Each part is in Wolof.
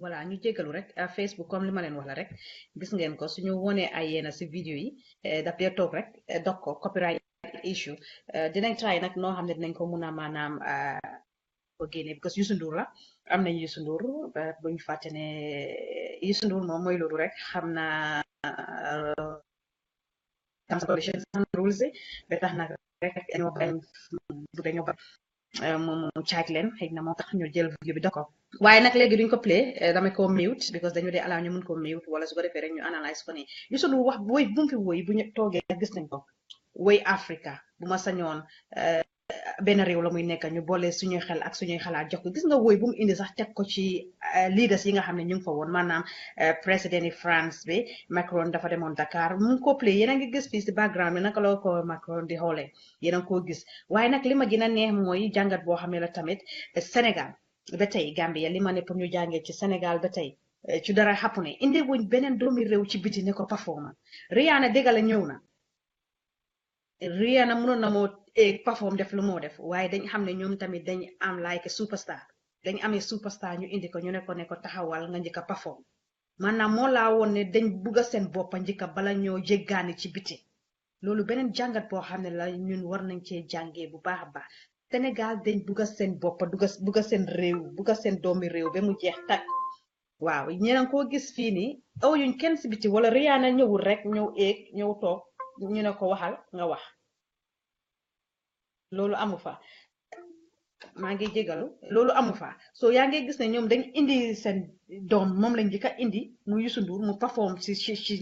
voilà ñu jégalu rek Facebook comme li ma leen wax la rek gis ngeen ko suñu wonee ay yéena si vidéo yi daf dee toog rek dog ko copyright issue dinañ try nag noo xam ne dinañ ko mun a maanaam ko génne because Youssou Ndour la am nañ Youssou Ndour buñ fàtte ne Youssou Ndour moom mooy loolu rek xam naa rules ba tax nag rek dañoo bañ dañoo bañ mu caaj leen xëy na moo tax ñu jël vidéo bi dog ko waaye nag léegi duñ ko play dama ko mute because dañu dee allow ñu mun ko mute wala su ko defee rek ñu analyse ko nii Youssou Ndour wax woy bu mu fi woy bu ñu toogee gis nañ ko woy Africa bu ma sañoon benn réew la muy nekk ñu boole suñuy xel ak suñuy xalaat jox ko gis nga woy bu mu indi sax teg ko ci leaders yi nga xam ne ñu ngi fa woon maanaam président yi France bi Macron dafa demoon Dakar mu ngi ko play yéen a ngi gis fii si background bi naka la ko Macron di xoolee yéen a ngi koo gis waaye nag li ma gën a neex mooy jàngat boo xam ne la tamit Sénégal ba tey Gambia li ma ne pour ñu jàngee ci Sénégal ba tey ci dara xapu ne indi wuñ beneen doomi réew ci biti ne ko performance Rihanna dégg la ñëw na Rihanna mënoon na moo perform def lu moo def waaye dañ xam ne ñoom tamit dañ am like superstar dañ amee superstar ñu indi ko ñu ne ko taxawal nga njëkk a perform maanaam moo laa woon ne dañ bugg a seen boppa njëkk a bala ñoo jéggaani ci biti loolu beneen jàngat boo xam ne la ñun war nañ cee jàngee bu baax a baax Sénégal dañ bugg a seen boppa bugg a seen réew bugg a seen doomi réew ba mu jeex tag waaw ñeneen koo gis fii nii aw yuñ kenn si biti wala Rihanna ñëwul rek ñëw éeg ñëw toog ñu ne ko waxal nga wax loolu amu fa maa ngi jégalu loolu amu fa so yaa ngi gis ne ñoom dañ indi seen doom moom lañ njëkk a indi mu Youssou Ndour mu perform ci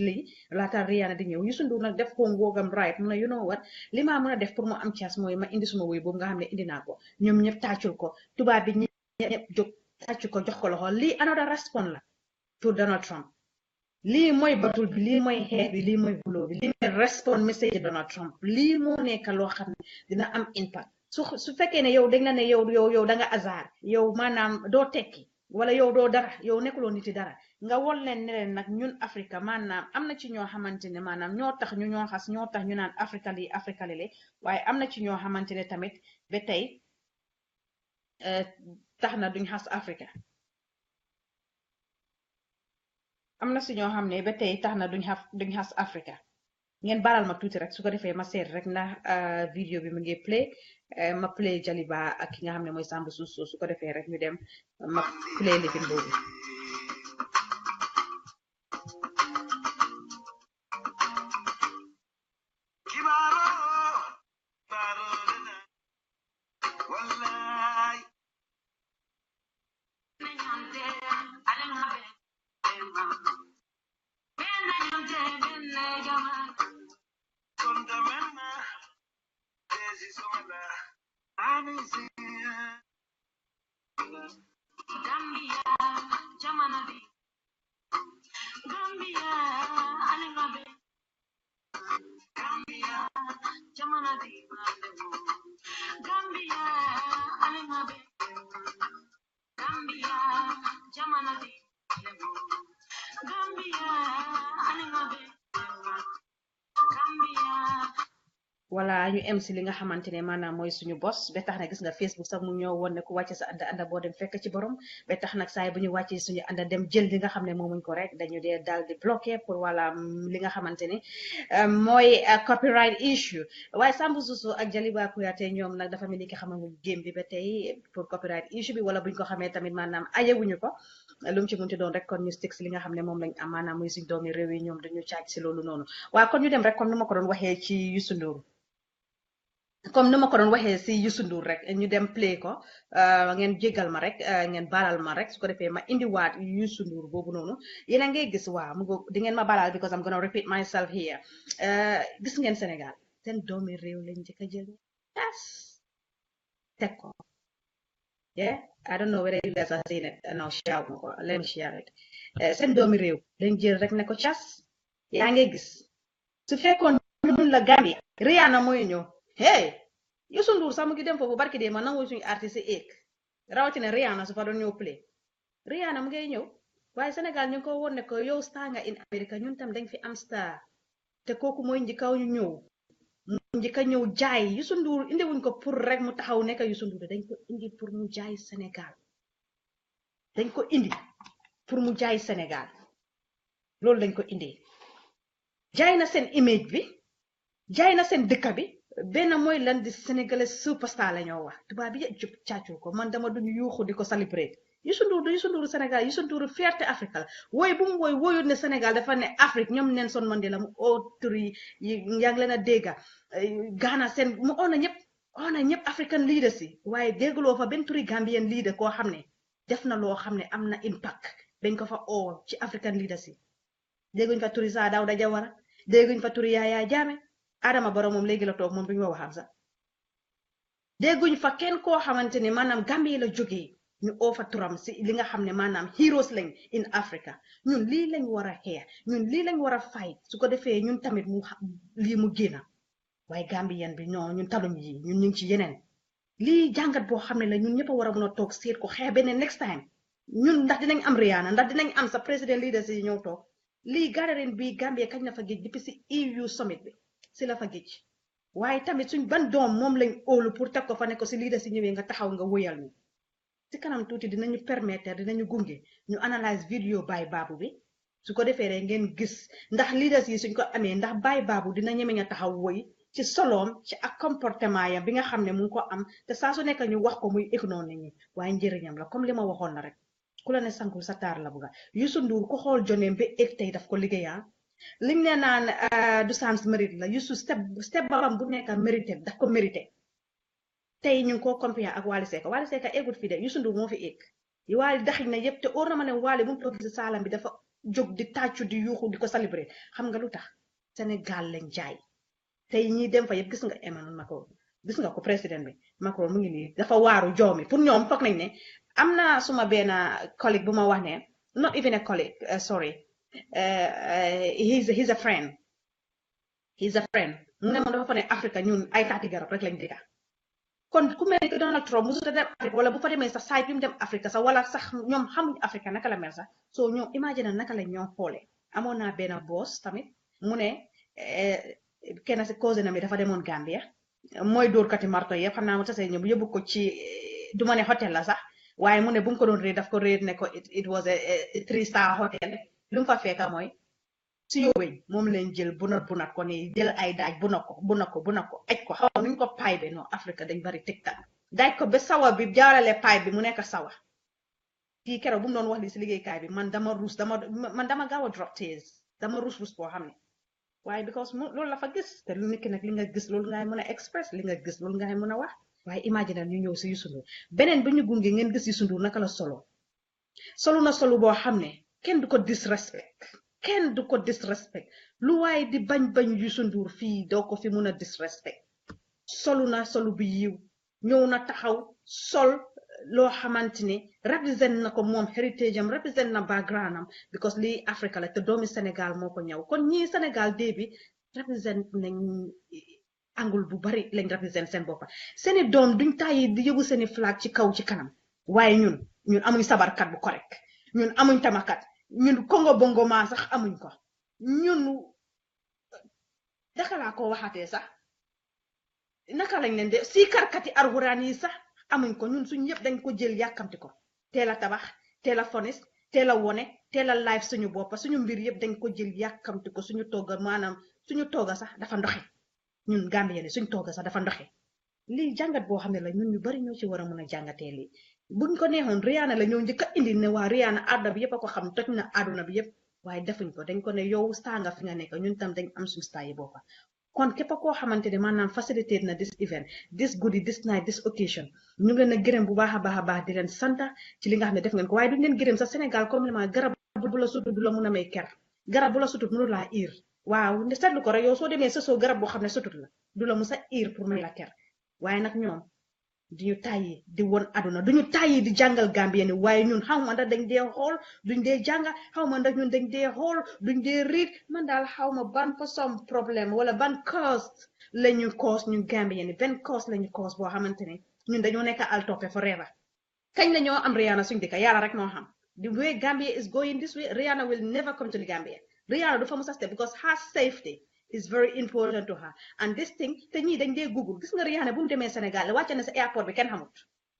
lii laata Rihanna di ñëw Youssou Ndour nag def ko ngoogam right mu ne you know what li maa mën a def pour mu am chance mooy ma indi suma woy boobu nga xam ne indi naa ko ñoom ñëpp tàccul ko tubaab bi ñëpp jóg tàccu ko jox ko loxo lii another response la pour Donald Trump lii mooy batul bi lii mooy xeex bi lii mooy buloo bi lii mooy response message Donald Trump lii moo nekk loo xam ne dina am impact su fekkee ne yow dañ la ne yow da nga hasard yow maanaam doo tekki wala yow doo dara yow nekkuloo niti dara nga wol leen ne leen nag ñun Afrique maanaam am na ci ñoo xamante ne maanaam ñoo tax ñu ñoo xas ñoo tax ñu naan Afrique lii Afrique lile waaye am na ci ñoo xamante ne tamit ba tey tax na duñ xas Afrique am na si ñoo xam ne ba tey tax na duñ xas Afrique ngeen baral ma tuuti rek su ko defee ma seet rek ndax vidéo bi mu ngi play ma play Jaliba ak ki nga xam ne mooy Sambou Suso su ko defee rek ñu dem ma play lifin boobu wala ñu em si li nga xamante ne maanaam mooy suñu bos ba tax na gis nga Facebook sax mu ñoo woon ne ku wàcce sa anda boo dem fekk ci borom ba tax nag saay bu ñu wàccee suñu anda dem jël li nga xam ne moomuñ ko rek dañu dee daal di bloqué pour wala li nga xamante ne mooy copyright issue waaye Sambou Suso ak Jaliba Kuyateh ñoom nag dafa mel ni ki xamaguñ game bi ba tey pour copyright issue bi wala buñ ko xamee tamit maanaam ayewuñu ko lu mu ci munti doon rek kon ñu stick si li nga xam ne moom lañ am maanaam muy suñ doomi réew yi ñoom dañu caaj si loolu noonu waaye kon ñu dem rek comme ni ma ko doon waxee ci Youssou Ndour comme ni ma ko doon waxee si Youssou Ndour rek ñu dem play ko ngeen jégal ma rek ngeen balal ma rek su ko defee ma indiwaat Youssou Ndour boobu noonu yéen a ngay gis waaw mu di ngeen ma balal because I'm gonna repeat myself here gis ngeen Sénégal seen doomi réew lañ njëkk a jël tas teg ko yeah I don't know whether you guys are seeing it no shout ma ko let me share it seen doomi réew lañ jël rek ne ko cas yaa ngay gis su fekkoon ñun la Gambia Rihanna mooy ñëw hey Youssou Ndour sax mu ngi dem foofu barki dee ma nangu suñu artiste éeg rawatina Rihanna su fa doon ñëw play Rihanna mu ngay ñëw waaye Sénégal ñu ngi ko woon ne ko yow star nga in America ñun tam dañ fi am star te kooku mooy njëkkaw ñu ñëw njëkka ñëw jaay Youssou Ndour indi wuñ ko pour rek mu taxaw nekk Youssou Ndour dañ ko indi pour mu jaay Sénégal dañ ko indi pour mu jaay Sénégal loolu lañ ko indee jaay na seen image bi jaay na seen dëkk bi benn mooy lan di sénégalais superstar la ñoo wax tubaab bi yëpp jub càccul ko man dama duñu yuuxu di ko célébrer Youssou Ndour Sénégal Youssou Ndour fierté Afrique la wooy bu mu wooy wooyut ne Sénégal dafa ne Afrique ñoom Nelson Mandela mu autor yi yaa ngi leen a dégga Ghana seen mu ona ñëpp African leaders yi waaye déggloo fa benn turi Gambian leader koo xam ne def na loo xam ne am na impact dañ ko fa oo ci African leaders yi dégguñ fa turi Saa Dawda Jawara dégguñ fa turi Yaya Jammeh Adama Barrow moom léegi la toog moom duñu waxam sax dégguñ fa kenn koo xamante ne maanaam Gambie la jógee ñu oofa turam si li nga xam ne maanaam heroes lañ in Africa ñun lii lañ war a xeex ñun lii lañ war a fight su ko defee ñun tamit lii mu génna waaye Gambien bi non ñun talum yi ñun ñu ngi ci yeneen lii jàngat boo xam ne la ñun ñëpp a war a mën a toog seet ko xeex beneen next time ñun ndax dinañ am Rihanna ndax dinañ am sa président leaders yi ñëw toog lii gathering bi Gambie kañ la fa géej depuis si EU summit bi si la fa géej waaye tamit suñ ban doom moom lañ óolu pour teg ko fa ne ko si leaders yi ñëwee nga taxaw nga wóyal ñu si kanam tuuti dinañu permettre dinañu gunge ñu analyse vidéo Baye Babou bi su ko defee rek ngeen gis ndax leaders yi suñ ko amee ndax Baye Babou dina ñeme nga taxaw woy ci soloom ci ak comportement yam bi nga xam ne mu ngi ko am te saa su nekk ñu wax ko muy ignorer nit ñi waaye njëriñam la comme li ma waxoon la rek ku la ne sankul sa taar la buga Youssou Ndour ku xool joneem ba egg tey daf ko liggéeyaa liñ ne naan du sans mérite la Youssou step baram bu nekk mérité daf ko mérité tey ñu ngi koo compare ak Wally Seck eggut fii de Youssou Ndour moo fi egg yi Wally daxij na yëpp te óor na ma ne Wally bu mu toog si saalam bi dafa jóg di tàccu di yuuxu di ko célébrer xam nga lu tax Sénégal lañ jaay tey ñi dem fa yëpp gis nga Emmanuel Macron gis nga ko président bi Macron mu ngi nii dafa waaru joomi pour ñoom foog nañ ne am na suma benn collègue bu ma wax ne not even a colleague sorry he's a friend mu ne ma dafa fa ne Afrique ñun ay taati garab rek lañ dëkka kon ku mel ni Donald Trump musuta dem Afrique wala bu fa demee sax site bi mu dem Afrique sax wala sax ñoom xamuñ Afrique naka la mel sax so ñoom imagine naka la ñoo xoolee amoon naa benn boss tamit mu ne kenn si cousin mi dafa demoon Gambia mooy dóorkati marto yëpp xam naa mu tasee ñoom yóbbu ko ci du ma ne hôtel la sax waaye mu ne bu mu ko doon réer daf ko réer ne ko it was a 3-star hotel lu mu fa fekka mooy si yóbbeñ moom leen jël bunat ko ni jël ay daaj bu na ko aj ko xaw nuñ ko paay be non Afrique dañ bari tiktak daaj ko ba sawa bi jaarale paay bi mu nekk sawa kii keroog bu mu doon wax li si liggéeykaay bi man dama gaaw a drop tears dama rus boo xam ne waaye because loolu la fa gis te lu nekk nag li nga gis loolu ngay mën a express li nga gis loolu ngay mën a wax waaye imagine ñu ñëw si Youssou Ndour beneen bi ñu gunge ngeen gis Youssou Ndour naka la solu na solu boo xam ne kenn du ko disrespect lu waaye di bañ Youssou Ndour fii doo ko fi mun a disrespect solu na solu bi yiw ñëw na taxaw sol loo xamante ni represent na ko moom héritage am represent na background am because lii Afrique la te doomi Sénégal moo ko ñëw kon ñii Sénégal dee bi represent nañ angle bu bari lañ represent seen boppa seeni doom duñ tàyyi di yóbbu seeni flag ci kaw ci kanam waaye ñun amuñ sabarkat bu correct ñun amuñ tamakat ñun kongo bongo maa sax amuñ ko ñun daka laa ko waxatee sax naka lañ leen de si karkati arxuraan yi sax amuñ ko ñun suñ yëpp dañ ko jël yàkkamti ko teel a tabax teel a fonis teel a wone teel a live suñu boppa suñu mbir yëpp dañ ko jël yàkkamti ko suñu togga maanaam suñu togga sax dafa ndoxe ñun Gambien suñu togga sax dafa ndoxe lii jàngat boo xam ne la ñun ñu bari ñoo ci war a mën a jàngatee lii buñ ko neexoon Rihanna la ñoo njëkk a indi ne waa Rihanna àdduna bi yëpp a ko xam toj na àdduna bi yëpp waaye defuñ ko dañ ko ne yow star nga fi nga nekk ñun tam dañ am suñu star yi boppa kon képp koo xamante ne maanaam facilité na this event this goodie this night this occasion ñu ngi leen a gërëm bu baax a baax di leen santa ci li nga xam ne def ngeen ko waaye duñ leen gërëm sax Sénégal comme li ma garab bu la sutut du la mun a may ker garab bu la sutut mënu laa iir waaw ne seetlu ko rek yow soo demee sa soo garab boo xam ne sutut la du la musa iir pour may la ker waaye nag ñoom duñu tàyyi di won aduna duñu tàyyi di jàngal Gambien ni waaye ñun xaw ma ndax dañ dee xool duñ dee jànga xaw ma ndax ñun dañ dee xool duñ dee riit man daal xaw ma ban façon problème wala ban cause lañu cause ñun Gambien ni benn cause lañu cause boo xamante ne ñun dañoo nekk al toppe forever kañ la ñoo am Rihanna suñ dëkk yàlla rek moo xam the way Gambia is going this way Rihanna will never come to the Gambia Rihanna du fa musa stay because her safety is very important to her and this thing te ñii dañ dee Google gis nga Rihanna bu mu demee Sénégal wàcce na sa airport bi kenn xamut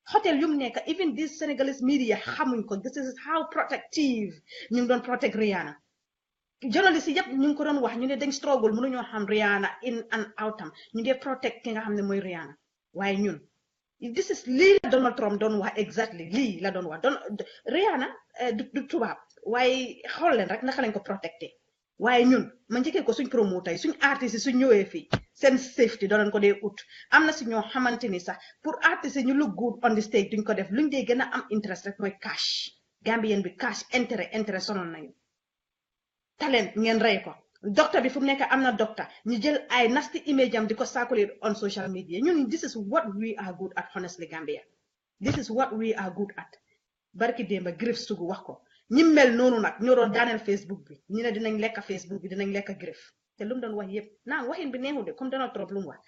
hotel yum nekk even this Senegalese media xamuñ ko. This is how protective ñu doon protect Rihanna. Journalist yi yëpp ñu ngi ko doon wax ñu ne dañ struggle mënuñoo xam Rihanna in and out am ñu ngi protect ki nga xam ne mooy Rihanna waaye ñun this is lii la Donald Trump doon wax exactly lii la doon wax Rihanna du tubaab waaye xool leen rek naka lañ ko protecté waaye ñun ma njëkkee ko suñ promoter yi suñ artistes yi suñ ñëwee fii seen safety doon ko dee ut am na si ñoo xamante ni sax pour artistes yi ñu look good on the stage duñ ko def luñ dee gën a am interest rek mooy cash Gambien bi cash intérêt sonal nañu talent ngeen rey ko docteur bi fu mu nekk am na docteur ñu jël ay nasty image am di ko circulate on social media ñun this is what we are good at honestly Gambia this is what we are good at barki démba Grif Sougou wax ko ñi mel noonu nag ñoo doon daaneel Facebook bi ñu ne dinañ lekk Facebook bi dinañ lekk Grif te lu mu doon wax yëpp naa waxin bi neexul de comme Donald Trump lu mu wax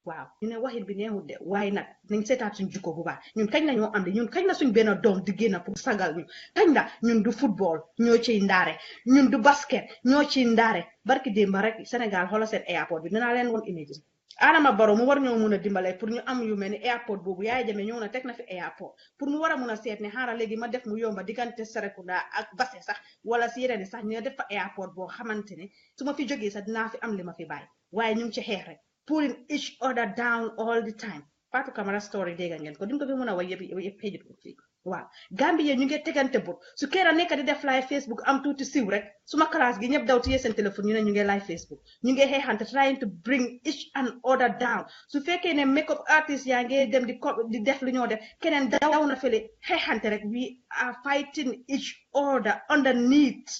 waaw ñu ne waxin bi neexul de waaye nag nañ seetaat suñ jikko bu baax ñun kañ la ñoo am de ñun kañ la suñ benn doom di génn pour sagal ñu kañ la ñun du football ñoo ciy ndaare ñun du basket ñoo ciy ndaare barki démba rek Sénégal xoolal seen airport bi dinaa leen woon image Adama Barrow mu war ñoo mun a dimbale pour ñu am yu mel ni airport boobu Yaya Jammeh ñëw na teg na fi airport pour mu war a mun a seet ne xaaral léegi ma def mu yomba diggante Serekunda ak Basse sax wala si yeneen sax ñu def fa airport boo xamante ne su ma fi jógee sax dinaa fi am li ma fi bàyyi waaye ñu ngi ci xeex rek pulling each other down all the time Fatou Camara story dégg ngeen ko duñ ko fi mën a wax yëpp xëjut ko fii waaw Gambie ñu ngi tegante bot su keera nekk di def live Facebook am tuuti siw rek suma classe gi ñëpp daw téye seen téléphone ñu ne ñu ngi live Facebook ñu ngi xeexante trying to bring each and other down su fekkee ne makeup artist yaa ngi dem di def lu ñoo def keneen daw na fële xeexante rek we are fighting each other underneath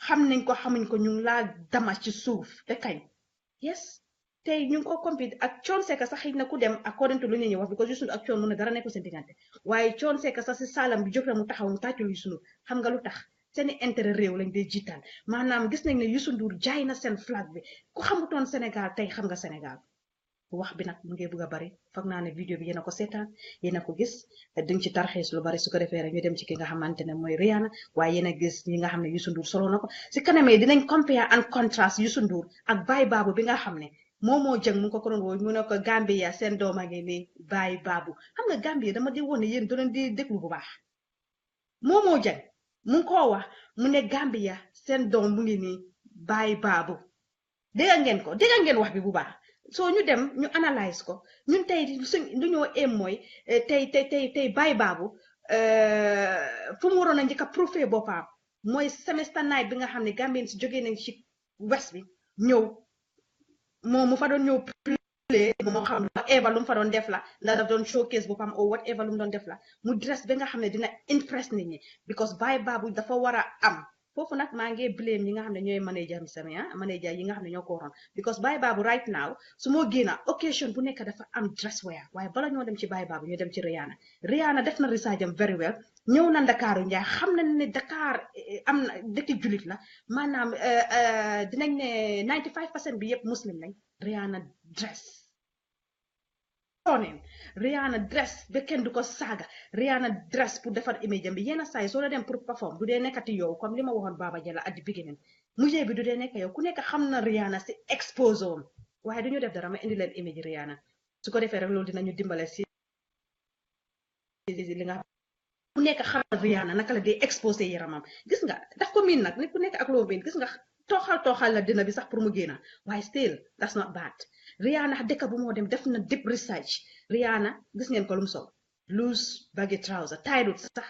xam nañ ko xamuñ ko ñu ngi laa dama ci suuf te kañ yes tey ñu ngi ko compete ak Thione Seck sax xëy na ku dem according to lu ñu wax because Youssou Ndour ak Thione mu ne dara nekkul seen diggante waaye Thione Seck sax si saalam bi jóg na mu taxaw mu tàccul Youssou Ndour xam nga lu tax seeni intérêt réew lañ dee jiital maanaam gis nañ ne Youssou Ndour jaay na seen flag bi ku xamutoon Sénégal tey xam nga Sénégal wax bi nag mu ngi bëgg a bari foog naa ne vidéo bi yéen a ko seetaan yéen a ko gis duñ ci tarxees lu bari su ko defee rek ñu dem ci ki nga xamante ne mooy Rihanna waaye yéen a gis ñi nga xam ne Youssou Ndour solo na ko si kanamee dinañ compare and contrast Youssou Ndour ak Baye Babou bi nga xam ne Momo Jeng mu ko ko doon woo mu ne ko Gambia seen doom a ngi nii Baye Babou xam nga Gambia dama di woon ne yéen doon di déglu bu baax Momo Jeng mu ngi koo wax mu ne Gambia seen doom mu ngi nii Baye Babou dégg ngeen wax bi bu baax soo ñu dem ñu analyse ko ñun tey suñ lu ñoo em mooy tey Baye Babou fu mu waroon a njëkk a prouvé boppam mooy semester night bi nga xam ne Gambien si jógee nañ ci west bi ñëw moom mu fa doon ñëw play moo xam whatever lu mu fa doon def la ndax daf doon showcase boppam or whatever lu mu doon def la mu dress ba nga xam ne dina impress nit ñi because Baye Babou dafa war a am foofu nag maa ngi blame ñi nga xam ne ñooy manager mi sami manager yi nga xam ne ñoo ko waroon because Baye Babou right now su moo génna occasion bu nekk dafa am dress wear waaye bala ñoo dem ci Baye Babou ñu dem ci Rihanna def na research am very well ñëw na Ndakaaru Njaay xam na ne Dakar am na dëkki julit la maanaam dinañ ne 95% bi yëpp muslim lañ Rihanna dress ba kenn du ko saaga Rihanna dress pour defar image bi yenn saa yi soo la dem pour perform du dee nekkati yow comme li ma waxoon Baba Jalla at the beginning mujjee bi du dee nekk yow ku nekk xam na Rihanna si expose om waaye du ñu def dara ma indi leen image Rihanna su ko defee rek loolu dinañu dimbale si li nga ku nekk xam na Rihanna naka la dee exposé yaramam gis nga daf ko miin nag nit ku nekk ak loo miin gis nga tooxal la dina bi sax pour mu génna waaye still that's not bad Rihanna dëkk bu moo dem def na deep research Rihanna gis ngeen ko lu mu sol loose baggy trouser taydut sax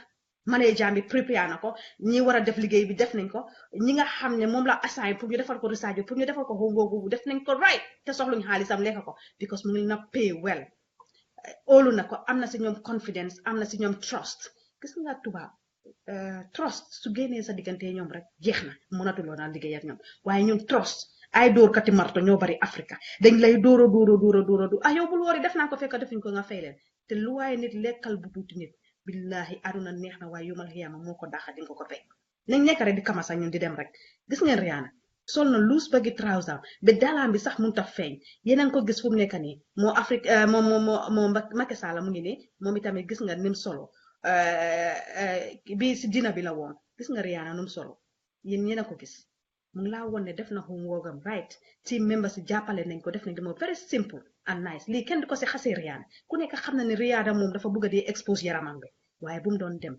manager bi prépare na ko ñi war a def liggéey bi def nañ ko ñi nga xam ne moom la assign pour ñu defal ko research pour ñu defal ko homework boobu def nañ ko right te soxluñ xaalisam lekk ko because mu ngi na pay well óolu na ko am na si ñoom confidence am na si ñoom trust gis nga tubaab trust su génnee sa diggante ñoom rek jeex na mënatuloo naa liggéey ak ñoom waaye ñun trust ay dóor kati marto ñoo bari Afrika dañ lay dóora yow bul wori def naa ko fekk defuñ ko nga fay leen te lu waaye nit lekkal bu tuuti nit billahi aduna neex na waaye yomal xiyaama moo ko daxa di nga ko fay nañ nekk rek di kamasa ñun di dem rek gis ngeen Rihanna sol na loose baggy trouser ba dalaam bi sax mun ta feeñ yeneen ko gis fu mu nekk nii moo Afrique moo Macky Sall mu ngi nii moom itamit gis nga nim solo bi si dina bi la woon gis nga Rihanna num solo yéen ñeena ko gis mu ngi laa woon ne def na homework am right team members si jàppale nañ ko def nañ dama very simple and nice lii kenn di ko si xasee Rihanna ku nekk xam na ne Rihanna moom dafa bëgg a di expose yaramam bi waaye bu mu doon dem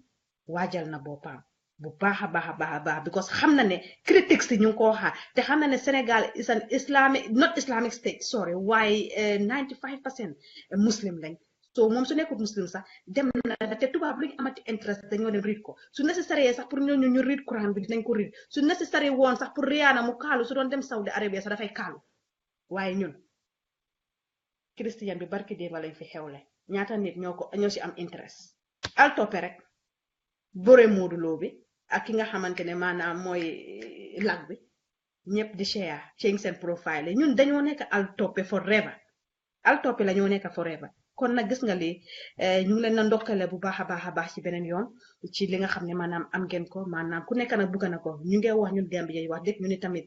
waajal na boppam bu baax a baax a baax a baax because xam na ne critics si ñu ngi koo xaar te xam na ne Sénégal is an islamic not islamic state sorry waaye 95% muslim lañ so moom su nekkul muslim sax dem na te tubaab lu ñu amati interest dañoo dem read ko su nécessaire sax pour ñooñu ñu read Quran bi dinañ ko read su nécessaire woon sax pour Rihanna mu kaalu su doon dem Saudi Arabia sax dafay kaalu waaye ñun christian bi barki démba lañ fi xewle ñaata nit ñoo si am interest al toppe rek bore mooduloo bi ak ki nga xamante ne maanaam mooy lag bi ñëpp di share change seen profile ñun dañoo nekk al toppe forever al toppe la ñoo nekk forever kon nag gis nga lii ñu ngi leen na ndokkale bu baax a baax ci beneen yoon ci li nga xam ne maanaam am ngeen ko maanaam ku nekk nag bugg na ko ñu ngi wax ñun Gambie yi wax dëgg ñu ni tamit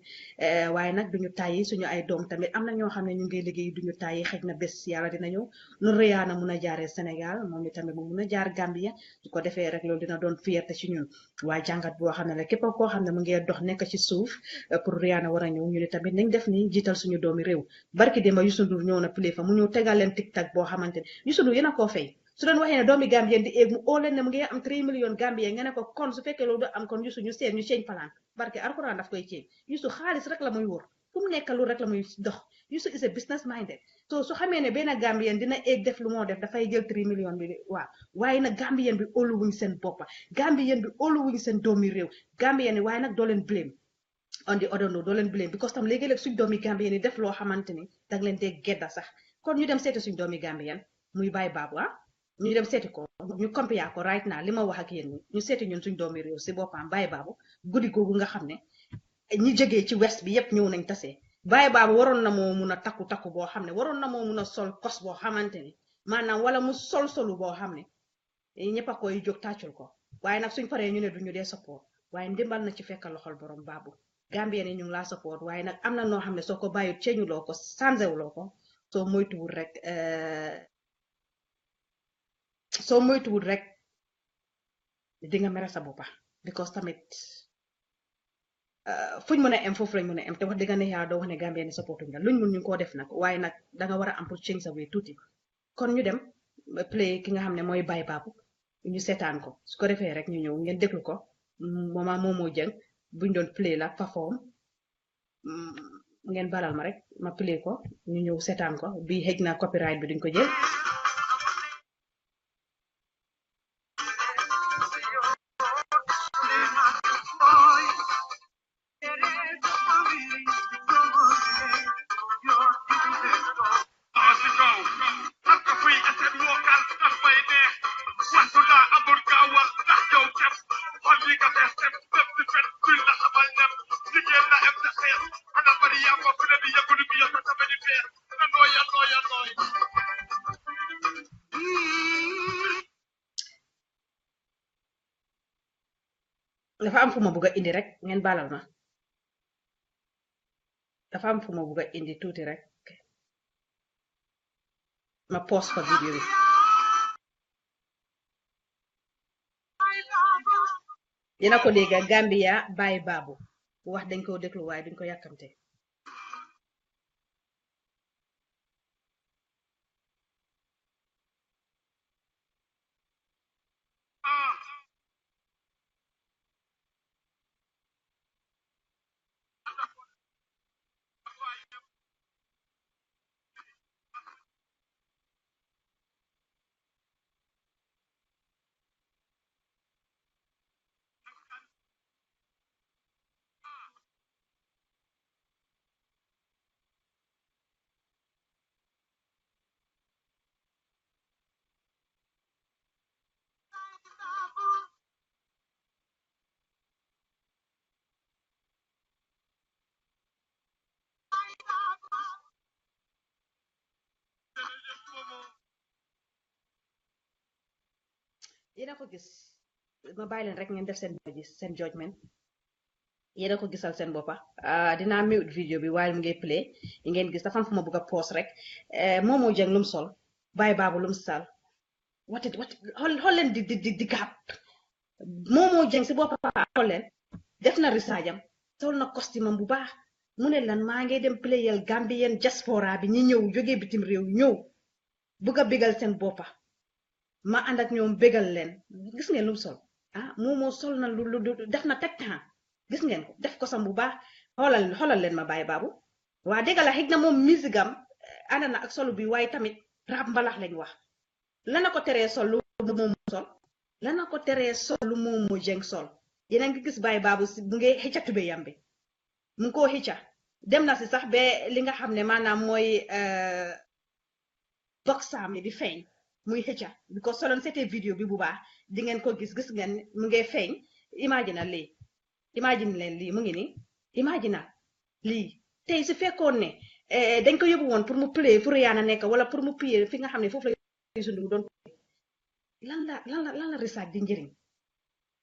waaye nag duñu tàyyi suñu ay doom tamit am na ñoo xam ne ñu ngi liggéey duñu tàyyi xëj na bés yàlla dina ñëw nu Rihanna mun a jaaree Sénégal moom tamit mu mun a jaar Gambia su ko defee rek loolu dina doon fierté ci ñun waaye jàngat boo xam ne la képp koo xam ne mu ngi dox nekk ci suuf pour Rihanna war a ñëw ñu ni tamit nañ def ni jiital suñu doomi réew barki démba Youssou Ndour ñëw na play fa mu ñëw tegal leen TikTok boo xamante ne Youssou Ndour yéen a koo fay su doon waxee ne doomi Gambien di eeg mu oo leen ne mu ngi am 3 millions Gambien nga ne ko kon su fekkee loolu du am kon Youssou ñu seet ñu ceeñ palaan barke Alxuraan daf koy ceeñ Youssou xaalis rek la muy wóor fu mu nekk lu rek la muy dox Youssou is a business minded so su xamee ne benn Gambien dina eeg def lu moo def dafay jël 3 millions bi waaw waaye nag Gambien bi óoluwuñ seen boppa Gambien bi óoluwuñ seen doomi réew Gambien waaye nag doo leen blame on the other no doo leen blame because tam léegi-léeg suñ doomi Gambien yi def loo xamante ni dag leen dee gedda sax kon ñu dem seeti suñ doomi Gambien muy bàyyi baabu ñu dem seeti ko ñu compare ko right now li ma wax ak yéen ñu seeti ñun suñ doomi réew si boppam bàyyi baabu guddi googu nga xam ne ñi jógee ci west bi yépp ñëw nañ tasee bàyyi baabu waroon na moo mun a takku boo xam ne waroon na moo mun a sol kos boo xamante ni maanaam wala mu solu boo xam ne ñëpp a koy jóg tàccul ko waaye nag suñ paree ñu ne duñu dee support waaye ndimbal na ci fekk loxol borom baabu Gambien yi ñu ngi laa support waaye nag am na noo xam ne soo ko bàyyut ceeñuloo ko sansewuloo ko soo moytuwul rek di nga mere sa boppa because tamit fuñ mën a em foofu lañ mën a em te wax dëgg ne yaa doo wax ne Gambien yi supportuñ la luñ mun ñu koo def nag waaye nag danga war a am pour change sa way tuuti kon ñu dem play ki nga xam ne mooy Baye Babu ñu seetaan ko su ko defee rek ñu ñëw ngeen déglu ko mama Momo Jeng buñ doon play la perform ngeen balal ma rek ma play ko ñu ñëw seetaan ko bi xëj na copyright bi duñ ko jël dafa am fu ma bëgg a indi rek ngeen balal ma dafa am fu ma bëgg a indi tuuti rek ma pause fa vidéo bi dina ko dégga Gambia Baye Babu bu wax dañ ko déglu waaye duñ ko yàkkamte yéena ko gis ma bàyyi leen rek ngeen def seen judgment yéena ko gisal seen boppa dinaa mute vidéo bi while mu ngi play yi ngeen gis dafa am fu ma bëgg a pause rek Momo Jeng lum sol Baye Babu lum sal wat xool leen di gàpp Momo Jeng si boppa xool leen def na risaajam sol na costume am bu baax mu ne lan maa ngi dem playal Gambien diaspora bi ñi ñëw jógee bitim réew ñëw bugg a bégal seen boppa ma ànd ak ñoom bégal leen gis ngeen lu mu sol ah moo sol na lu def na teg temps gis ngeen ko def ko sam bu baax xoolal leen ma bàyyi baabu waa dégg la xëy na moom misigam ànd na ak solu bi waaye tamit rap mbalax lañ wax lana ko teree sol lu moom sol lana ko teree sol lu moom moo jeng sol yéen a ngi gis bàyyi baabu si bu ngee xëcca tube yambi mu ngi koo xëcca dem na si sax ba li nga xam ne maanaam mooy boxam bi feeñ muy xëcca because soloon c'était vidéo bi bu baax di ngeen ko gis ngeen mu ngee feeñ imagine leen lii mu ngi ni imagine lii tey su fekkoon ne dañ ko yóbbu woon pour mu play pour Rihanna nekk wala pour mu piye fi nga xam ne foofu la Youssou Ndour doon lan la research di njëriñ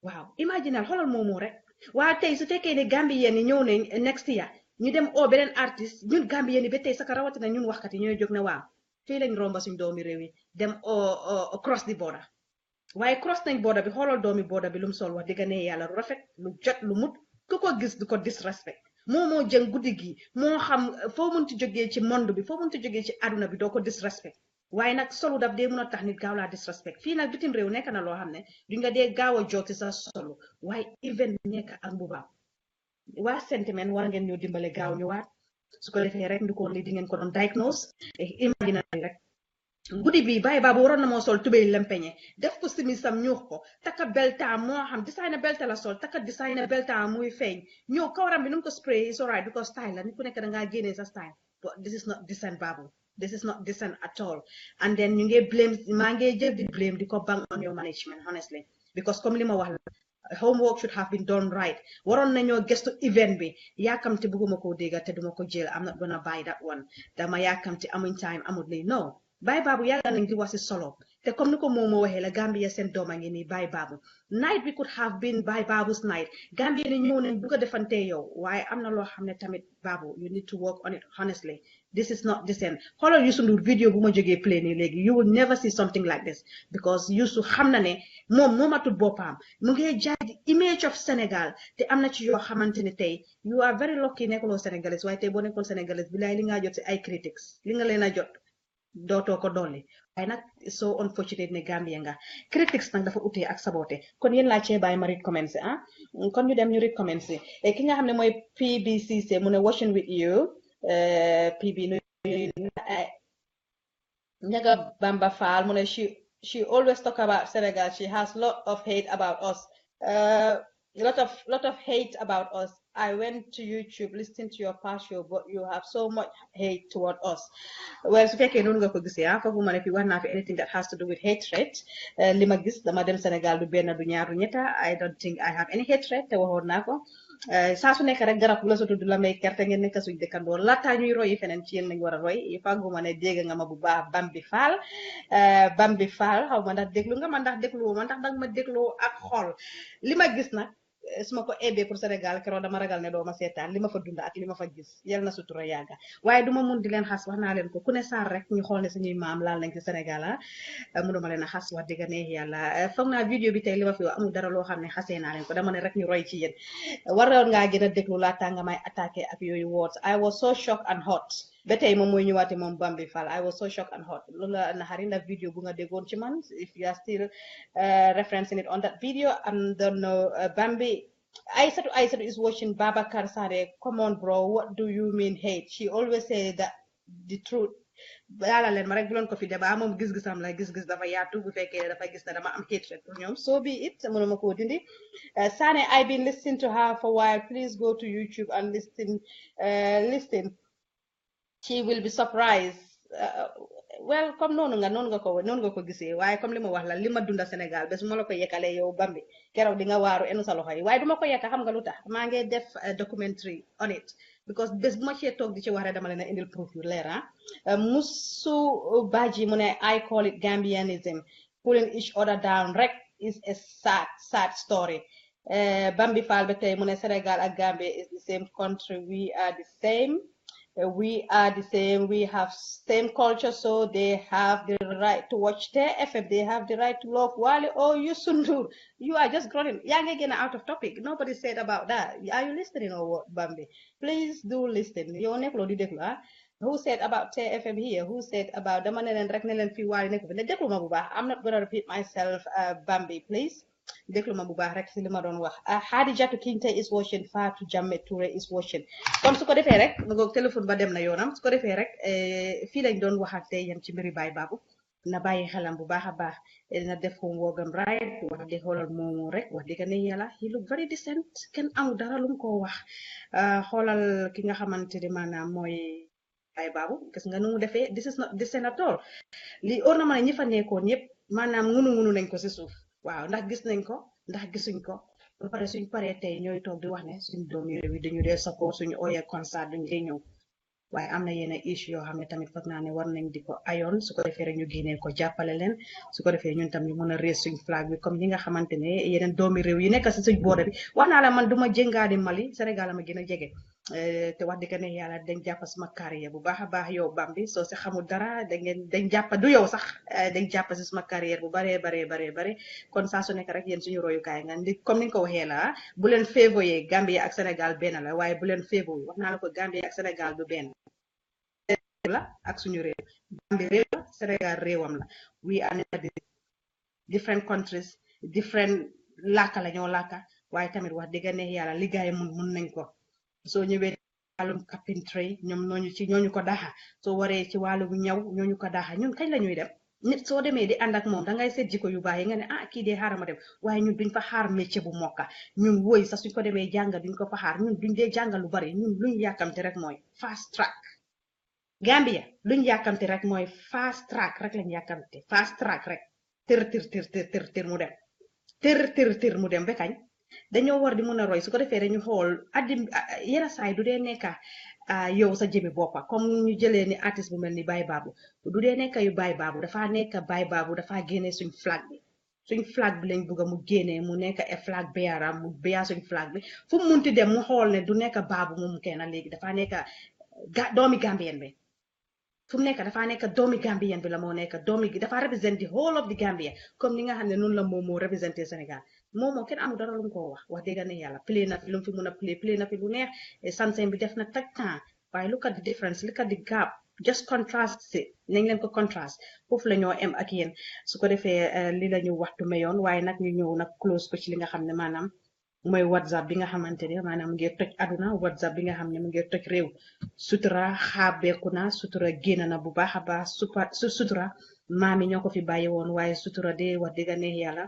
waaw imaginal xoolal moomoo rek waa tey su fekkee ne Gambien yi ñëw nañ next year ñu dem oo beneen artiste ñun Gambien yi ba tey saka rawatina ñun waxkat yi ñooy jóg ne waaw fii lañ romba suñ doomi réew yi dem cross the border waaye cross nañ border bi xoolal doomi border bi lu mu sol wax digga ne yàlla lu rafet lu jot lu mut ku ko gis du ko disrespect moo jëng guddi gi moo xam foo munti jógee ci monde bi foo munti jógee ci àdduna bi doo ko disrespect waaye nag solu daf dee mën a tax nit gaaw laa disrespect fii nag bitim réew nekk na loo xam ne duñ nga dee gaaw a jóg ci sa solu waaye even nekk ak mbubaam waa sentiment war ngeen ñoo dimbale gaaw ñëwaat su ko defee rek ndikoon li di ngeen ko doon diagnose imagine rek guddi bi bàyyi baabu waroon na moo sol tubéy lempeñe def ko simisam ñuux ko taka belta moo xam designer belta la sol taka designer belta muy feeñ ñëw kawaram bi nu mu ko spray is alright because style la nit ku nekk da ngaa génnee sa style but this is not decent baabu this is not decent at all and then ñu ngi blame maa ngi jël di blame di ko bang on your management honestly because comme li ma wax la homework should have been done right waroon nañoo gestu event bi yaakamti bëgguma koo dégga te duma ko jël I'm not gonna buy that one dama yaakamti amuñ time amut lii no Baye Babu yàgg nañ di wax si solo te comme ni ko moom moo waxee la Gambia seen doom a ngi nii Baye Babu night we could have been Baye Babu's night Gambia ni ñëw nañ bugg a defante yow waaye am na loo xam ne tamit Babu you need to work on it honestly this is not decent xoolal Youssou Ndour vidéo bu ma jógee play nii léegi you will never see something like this because Youssou xam na ne moom moomatul boppam mu ngi jaay di image of Sénégal te am na ci yoo xamante ne tey you are very lucky nekkuloo Sénégalais waaye tey boo nekkoon Sénégalais bi laay li ngaa jot si ay critics li nga leen a jot dootoo ko dolli waaye nag so unfortunate ne Gambia nga critics nag dafa utee ak saboté kon yéen laa cee bàyyi ma read comments ah kon ñu dem ñu read comments ki nga xam ne mooy PBCC mu ne watching with you PB Njaga Bamba Fall mu ne she always talk about Senegal she has lot of hate about us lot of hate about us I went to YouTube listening to your past show but you have so much hate toward us well su fekkee noonu nga ko gisee foofu ma ne fi wax naa fi anything that has to do with hatred li ma gis dama dem Sénégal du benn du ñaar du ñetta I don't think I have any hatred te waxoon naa ko saa su nekk rek garab bu la sa tudd la may kerte ngeen nekk suñ dëkkandoo laata ñuy roy feneen ci yéen lañ war a roy fàgguma ne dégg nga ma bu baax Bambi Fall xaw ma ndax déglu nga ma ndax déglu ma ndax danga ma déglu ak xol li ma gis nag su ma ko ebbee pour Sénégal keroog dama ragal ne doo ma seetaan li ma fa dund ak li ma fa gis yal na sutura yàgga waaye duma mun di leen xas wax naa leen ko ku ne saar rek ñu xool ne suñuy maam laal nañ ci Sénégal mënuma leen a xas wax dëgg neex yàlla foog naa vidéo bi tey li ma fi wax amul dara loo xam ne xasee naa leen ko dama ne rek ñu roy ci yéen waroon ngaa gën a déglu laata nga may attaqué ak yooyu words I was so shocked and hot ba tey moom mooy ñëwaate moom Bambi Fall I was so shocked and hot loolu la naxari ndax vidéo bu nga déggoon ci man if you are still referencing it on that video I don't know Bambi Aisatu is watching Babakar Sare come on bro what do you mean hate she always say that the truth yàlla leen ma rek bu loon ko fi débat moom gis-gisam la gis-gis dafa yaatu bu fekkee dafa gis ne dama am hatred pour ñoom so be it mënuma koo dindi Sane I've been listening to her for a while please go to YouTube and listen she will be surprised well comme noonu nga ko gisee waaye comme li ma wax la li ma dunda Sénégal bés ma la ko yekkalee yow Bambi keroog di nga waaru enu sa loxo yi waaye duma ko yekka xam nga lu tax maa ngi def documentary on it because bés bu ma cee toog di ci wax rek dama leen a indil proof yu leer Musu Baji mu ne I call it Gambianism pulling each other down rek is a sad story Bambi Fall ba tey mu ne Sénégal ak Gambia is the same country we are the same We are the same. We have same culture, so they have the right to watch their FM. They have the right to love Wale or Yusundur. You are just growing. Young again out of topic. Nobody said about that. Are you listening or what, Bambi? Please do listen. Who said about TFM here? Who said about the man and Reknel fi Wale I'm not gonna repeat myself, Bambi, please. déglu ma bu baax rek si li ma doon wax Hadijatu Kinte is watching Fatou Jammeh Touré is watching kon su ko defee rek nga téléphone ba dem na yoonam su ko defee rek fii lañ doon waxante yam ci mbiri Baye Babou na bàyyi xelam bu baax a baax na def homeworkam right wax di xoolal moomu rek wax dëgg ne yàlla he look very decent kenn amul dara lu mu ko wax xoolal ki nga xamante ni maanaam mooy Baye Babou gis nga nu mu defee this is not decent at all li óor na ma ne ñi fa nekkoon yëpp maanaam ngunu nañ ko si suuf waaw ndax gis nañ ko ndax gisuñ ko ba pare suñ paree tey ñooy toog di wax ne suñ doomi réew yi dañu dee support suñu ooyee concert duñ dee ñëw waaye am na yenn issue yoo xam ne tamit foog naa ne war nañ di ko ayoon su ko defee rek ñu génnee ko jàppale leen su ko defee ñun tam ñu mën a rees suñ flag bi comme ñi nga xamante ne yeneen doomi réew yi nekk si suñ boode bi wax naa la man duma jëngaani Mali Sénégal ma gën a jege te wax dëgg ne yàlla dañ jàpp sama carrière bu baax a baax yow Bambi soo si xamul dara dañ jàpp du yow sax dañ jàpp si sama carrière bu bare kon saa su nekk rek yéen suñu royukaay nga ndi comme ni nga ko waxee la bu leen févoyee Gambie ak Sénégal benn la waaye bu leen févoyee wax naa la ko Gambie ak Sénégal du benn la ak suñu réew Gambie réew la Sénégal réewam la we are different countries different làkka la ñoo làkka waaye tamit wax dëgg ne yàlla liggéey mun nañ ko soo ñëwee wàllum carpentry ñoom ñooñu ko daxa soo waree ci wàllum ñaw ñooñu ko daxa ñun kañ la ñuy dem nit soo demee di ànd ak moom dangay seet jikko yu baax yi nga ne kii dee xaaral ma dem waaye ñun duñ fa xaar métier bu mokka ñun woy sax suñ ko demee jànga duñ ko fa xaar ñun duñ dee jàngal lu bari ñun luñ yàkkamte rek mooy fast track Gambia luñ yàkkamte rek mooy fast track rek lañ yàkkamte fast track rek tër mu dem tër mu dem ba kañ dañoo war di mën a roy su ko defee dañu xool yenn saay du dee nekka yow sa jëmi boppa comme ñu jëlee ni artiste bu mel ni Baye Babou du dee nekka yu Baye Babou dafa nekka Baye Babou dafa génne suñ flag bi lañ bugga mu génnee mu nekka e flag bearam mu beya suñ flag bi fu mu munti dem mu xool ne du nekka Babou moom kenn léegi dafa nekka doomi Gambien bi fu mu nekk dafa nekk doomi Gambien bi la moo nekk doomi dafa represent the whole of the Gambia comme ni nga xam ne noonu la moom moo représenté Sénégal moom kenn amul dara lu mu ko wax dëgg ne yàlla play na fi lu mu fi mun a play na fi lu neex sansem bi def na tag temps waaye look at the difference look at the gap just contrast si nañ leen ko contrast foofu la ñoo em ak yéen su ko defee li la ñu waxtu mayoon waaye nag ñu ñëw nag close ko ci li nga xam ne maanaam mooy WhatsApp bi nga xamante ne maanaam mu ngi toj aduna WhatsApp bi nga xam ne mu ngi toj réew sutura xaabeeku na sutura génn na bu baax a baax sutura maami ñoo ko fi bàyyi woon waaye sutura de wax dëgg neex yàlla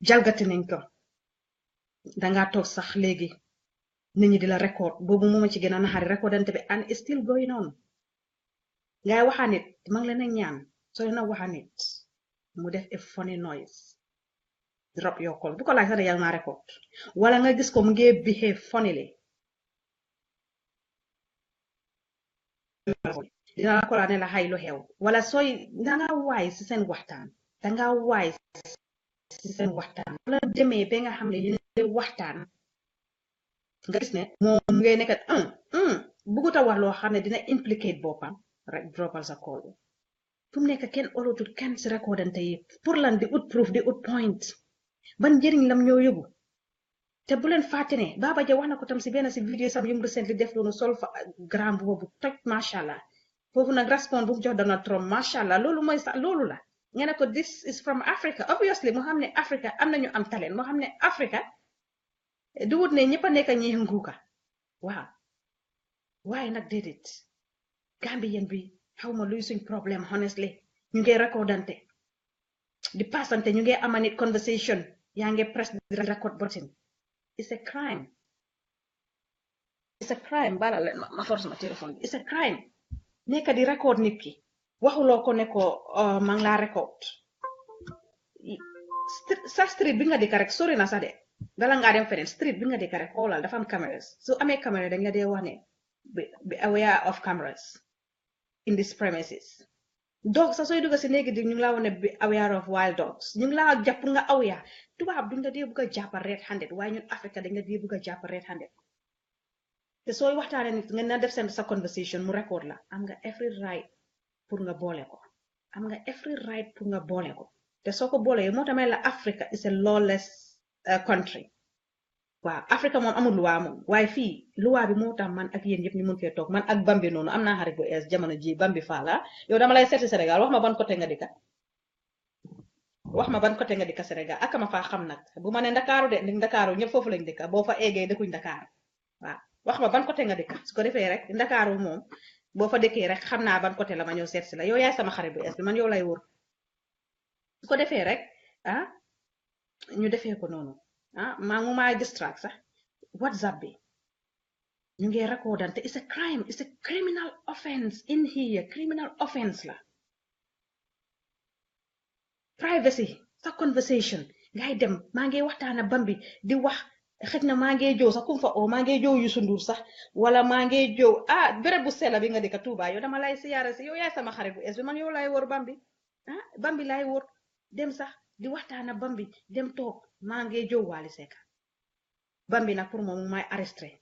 jalgati nañ ko danga toog sax léegi nit ñi di la record boobu mooma ci gën a naxari recordante bi and still going on ngay waxa nit ma ngi leen a ñaan soo leen a waxa nit mu def a funny noise drop your call bu ko laaj sax yàlla naa record wala nga gis ko mu ngi behave funnily dina la ko la ne la xay lu xew wala sooy danga waay si seen waxtaan danga waay si seen waxtaan wala demee ba nga xam ne yéen waxtaan nga gis ne moom ngay nekk bugut a wax loo xam ne dina implicate boppam rek dropal sa call fu mu nekk kenn olotul kenn si recordante yi pour lan di ut proof di ut point ban njëriñ lam ñoo yóbbu te bu leen fàtte ne Baba Jah wax na ko tam si benn si vidéo sam yum recently def loonu sol fa grand boobu toj macha allah foofu nag respond bu mu jox Donald Trump macha allah loolu mooy sax loolu la nga ne ko this is from Africa obviously moo xam ne Africa am nañu am talent moo xam ne Africa du wut ne ñëpp a nekk ñi nguuka waaw waaye nag déedéet Gambien bi xaw ma luy suñ problème honestly ñu ngi recordante di passante ñu ngi amanit conversation yaa ngi press di record button it's a crime bala leen ma force ma téléphone bi it's a crime nekk di record nit ki waxuloo ko ne ko ma ngi laa record sa street bi nga dëkk rek sori na sa de bala ngaa dem feneen street bi nga dëkk rek xoolal dafa am cameras su amee caméra dañ la dee wax ne be aware of cameras in this premises dog sa sooy dugga si néegi di ñu ngi laa wane be aware of wild dogs ñu ngi laa jàpp nga aware tubaab duñ la dee bugg a jàpp red handed waaye ñun Africa dañ la dee bugg a jàpp red handed te sooy waxtaane nit nga na def seen sa conversation mu record la am nga every right pour nga boole ko am nga every right pour nga boole ko te soo ko boolee moo tamay la Africa is a lawless country waaw Africa moom amul luwaa moom waaye fii luwaa bi moo tax man ak yéen yëpp ñu mun fee toog man ak Bambi noonu am naa xarit bu ees jamono ji Bambi Fala yow dama lay seeti Sénégal wax ma ban côté nga dëkka wax ma ban côté nga dëkka Sénégal ak ma faa xam nag bu ma ne Ndakaaru de ndi Ndakaaru ñëpp foofu lañ dëkka boo fa eggee dëkkuñ Ndakaaru waaw wax ma ban côté nga dëkka su ko defee rek Ndakaaru moom boo fa dëkkee rek xam naa ban côté la ma ñëw seet si la yow yaay sama xarit bu ees bi man yow lay wër su ko defee rek ah ñu defee ko noonu ah maa ngi maa distract sax WhatsApp bi ñu ngi recordante it's a crime it's a criminal offense in here criminal offense la privacy sa conversation ngay dem maa ngi waxtaana Bambi di wax xëj na maa ngi jow sax kum fa oo maa ngi jow Youssou Ndour sax wala maa ngi jow béréb bu sella bi nga dëkk Touba yow dama lay siyaare si yow yaay sama xarit bu es bi man yow lay wër Bambi Bambi lay wër dem sax di waxtaana Bambi dem toog maa ngi jow Wally Seck Bambi nag pour moom mu may arresté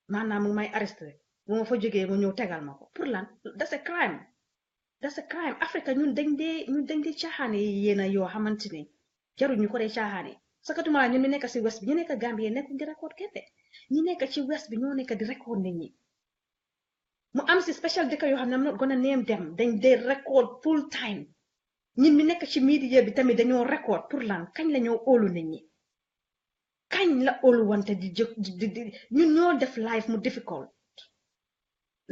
maanaam mu may arresté bu ma fa jógee mu ñëw tegal ma ko pour lan that's a crime Africa ñun dañ dee caaxaane yéena yoo xamante ne jarul ñu ko dee caaxaane sakatuma la ñun mi nekk si west bi ñu nekk Gambie nekkuñ di record kenn de ñi nekk ci west bi ñoo nekk di record nit ñi mu am si special dëkk yoo xam ne am not gonna name them dañ dee record full time ñun mi nekk ci media bi tamit dañoo record pour lan kañ la ñoo óolu nit ñi kañ la óolu wante di ñun ñoo def live mu difficult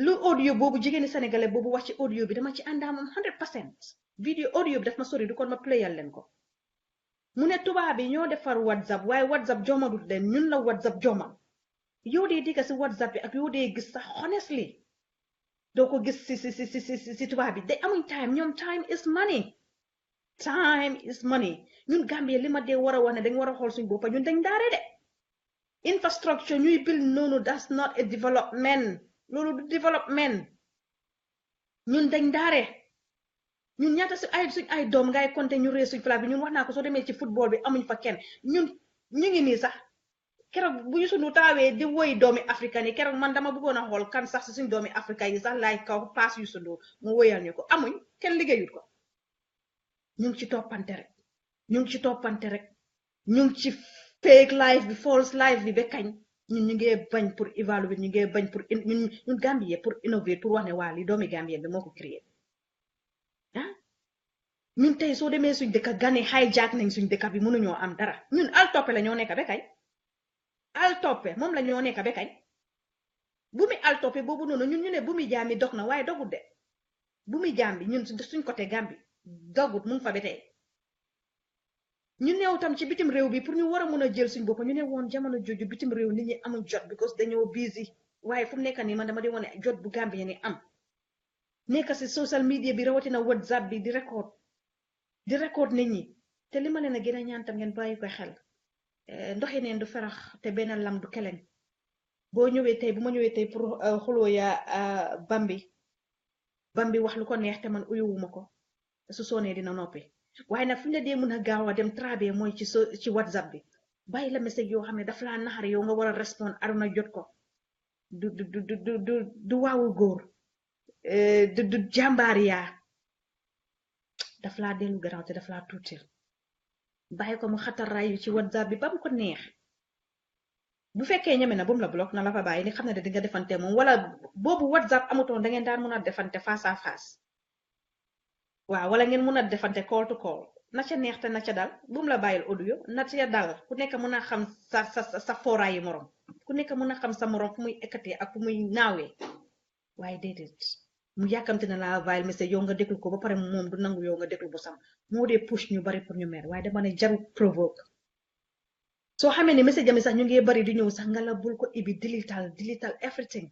lu audio boobu jigéeni sénégalais boobu wax ci audio bi dama ci àndaa moom 100% vidéo audio bi daf ma sori du kon ma playal leen ko mu ne tubaab bi ñoo defar WhatsApp waaye WhatsApp joomadut leen ñun la WhatsApp joomal yow dee digga si WhatsApp bi ak yow dee gis sax honestly doo ko gis si tubaab bi day amuñ time ñoom time is money ñun Gambie li ma dee war a wax ne dañ war a xool suñ boppa ñun dañ daare de infrastructure ñuy build noonu that's not a development loolu du development ñun dañ daare ñun ñaata suñ ay doom ngay compté ñu ree suñ flag bi ñun wax naa ko soo demee ci football bi amuñ fa kenn ñun ñu ngi nii sax keroog bu ñu sunu taawee di woy doomi africain yi keroog man dama bëggoon a xool kan sax si suñ doomi africain yi sax laay kaw paas yu sunu mu woyal ñu ko amuñ kenn liggéeyut ko ñu ngi ci toppante rek ñu ngi ci fake life bi false life bi ba kañ ñun ñu ngi bañ pour évaluer ñu ngi bañ pour ñun Gambie pour innover pour wax ne waa li doomi Gambie bi moo ko créé ñun tey soo demee suñ dëkka gane hijack nañ suñ dëkka bi mënuñoo am dara ñun al toppe la ñoo nekk ba kañ al toppe moom la ñoo nekk ba kañ bu mi al toppe boobu noonu ñun ñu ne bu mi jaam bi dog na waaye dogut de bu mi jaam bi ñun suñ côté Gambi dogut mu ngi fa ba tey ñu neew tam ci bitim réew bi pour ñu war a mun a jël suñ bopp ñu ne woon jamono jooju bitim réew nit ñi amul jot because dañoo busy waaye fu mu nekk nii man dama di wane jot bu Gambie ni am nekk si social media bi rawatina WhatsApp bi di record nit ñi te li ma leen a gën a ñaan tam ngeen bàyyi ko xel ndoxi neen du ferax te benn lam du keleng boo ñëwee tey bu ma ñëwee tey pour xuloo ya Bambi wax lu ko neex te man uyuwuma ko su soonee dina noppi waaye nag fu ñu la dee mun a gaaw a dem trabe mooy ci WhatsApp bi bàyyi la message yoo xam ne daf laa naxari yow nga war a respond aduna jot ko du waawu góor du jàmbaar yaa daf laa dellu gannaaw te daf laa tuutil bàyyi ko mu xataraayu ci WhatsApp bi ba mu ko neex bu fekkee ñeme na bu mu la block na la fa bàyyi ni xam ne di nga defante moom wala boobu WhatsApp amutoon da ngeen daan mun a defante face à face waaw wala ngeen mun a defante call to call na ca neex te na ca dal bu mu la bàyyil audio na ca dal ku nekk mun a xam sa fooraayi morom ku nekk mun a xam sa morom fu muy ekkatee ak fu muy naawee waaye déedéet mu yàkkamte na la vial message yow nga déglu ko ba pare moom du nangu yow nga déglu bu sam moo dee push ñu bari pour ñu mer waaye dama ne jaru provoke soo xamee ne message ami sax ñu ngi bari di ñëw sax nga la bul ko ibi dilital everything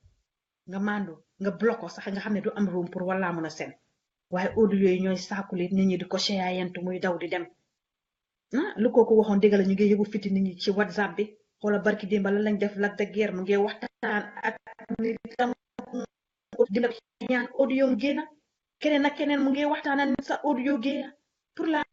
nga mandu nga block ko sax nga xam ne du am room pour wala mun a sen waaye audio yi ñooy saakulit nit ñi di ko share muy daw di dem lu kooku waxoon dégg la ñu ngi yëgu fiti nit ñi ci WhatsApp bi xoola barki démba la lañ def Lac de Guiers mu ngi waxtaan ak nitam dina ñaan audio génna keneen ak keneen mu ngi waxtaan sa audio génna pour lan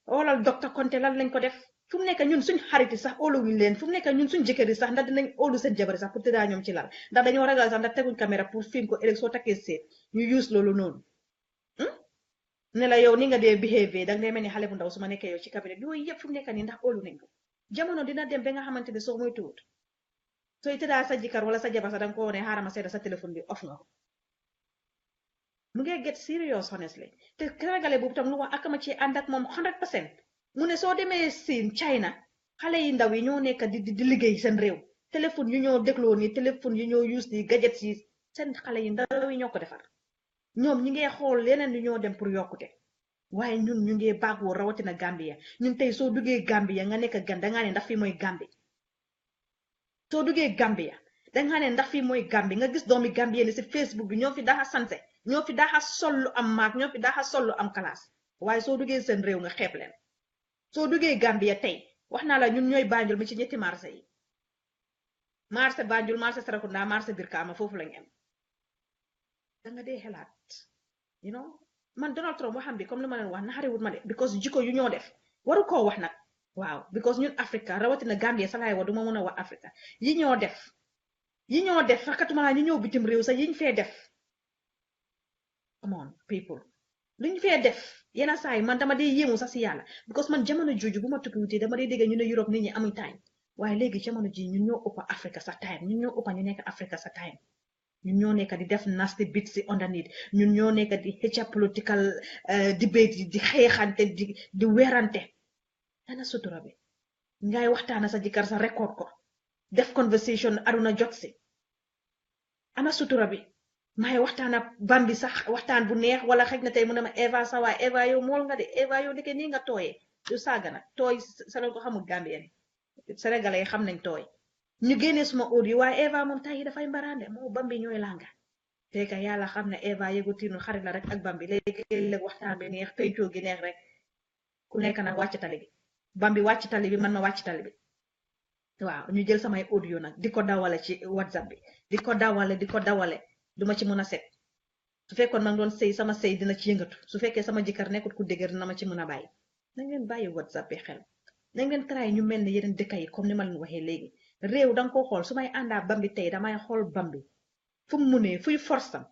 xoolal docteur Konté lan lañ ko def fu mu nekk ñun suñ xarit yi sax óoluwuñ leen fu mu nekk ñun suñ jëkkër yi sax ndax dinañ óolu seen jabar sax pour tëddaa ñoom ci lal ndax dañoo ragal sax ndax teguñ caméra pour film ko ëllëg soo takkee seet ñu use loolu noonu ne la yow ni nga dee behavior danga dee mel ni xale bu ndaw su ma nekkee yow ci cabinet bi yooyu yëpp fu mu nekk nii ndax óolu nañ ko jamono dina dem ba nga xamante ne soo muy tuut sooy tëddaa sa jëkkër wala sa jabar sax danga ko ne xaaral ma seeta sa téléphone bi off nga ko mu ngi get serious honestly te Sénégalais boobu tam lu wax ak ma ci ànd ak moom 100% mu ne soo demee Siin China xale yi ndaw yi ñoo nekk di liggéey seen réew téléphone yu ñoo dégloo ni téléphone yu ñoo use ni gadgets yi seen xale yi ndaw yi ñoo ko defar ñoom ñi ngee xool leneen yu ñoo dem pour yokkute waaye ñun ñu ngee baagoo rawatina Gambia ñun tey soo duggee Gambia nga nekk gan dangaa ne ndax fii mooy Gambie soo duggee Gambia dangaa ne ndax fii mooy Gambie nga gis doomi Gambie ni si Facebook bi ñoo fi daaxa sanse ñoo fi daaxa sol lu am maag ñoo fi daaxa sol lu am classe waaye soo duggee seen réew nga xeeb leen soo duggee Gambia tey wax naa la ñun ñooy Banjul mi ci ñetti marché yi marché Banjul marché Sarakunda marché Birkama foofu lañ am danga dee xelaat you know man Donald Trump waxam bi comme li ma leen wax naxariwut ma de because jikko yu ñoo def waru koo wax nag waaw because ñun Africa rawatina Gambia salaay wa duma mën a wax Africa yi ñoo def fakatuma laa ñu ñëw bitim réew sax yiñ fee def come on people luñ fee def yenn saa yi man dama dee yéemu sax si yàlla because man jamono jooju bu ma tukkiwutee dama dee dégg ñu ne Europe nit ñi amuñ time waaye léegi jamono ji ñun ñoo ëppa Africa sa time ñun ñoo ëppa ñu nekk Africa sa time ñun ñoo nekk di def nasty bits si underneath ñun ñoo nekk di xëcca political debate yi di xeexante di weerante ana sutura bi ngay waxtaana sa jëkkër sa record ko def conversation aduna jot si ana sutura bi may waxtaana Bambi sax waxtaan bu neex wala xëj na tey mu ne ma Eva sa waay Eva yow mool nga de Eva yow ndeke nii nga tooyee du saaga nag tooy sa ko xamul Gambien Sénégalais yi xam nañ tooy ñu génnee suma audio waaye Eva moom tay yi dafay mbaraande moo Bambi ñooy langa fekk yàlla xam ne Eva yëgu tiinu xarit la rek ak Bambi léegi waxtaan bi neex pencoo gi neex rek ku nekk nag wàcc tali bi Bambi wàcc tali bi man ma wàcc tali bi waaw ñu jël samay audio nag di ko dawale ci WhatsApp bi di ko dawale duma ci mën a set su fekkoon ma doon sëy sama sëy dina ci yëngatu su fekkee sama jëkkër nekkut ku dëgër dina ma ci mën a bàyyi na ngeen bàyyi WhatsApp bi xel na ngeen try ñu mel ne yeneen dëkk yi comme ni ma leen waxee léegi réew danga ko xool su may àndaa Bambi tey damay xool Bambi fu mu munee fuy forsam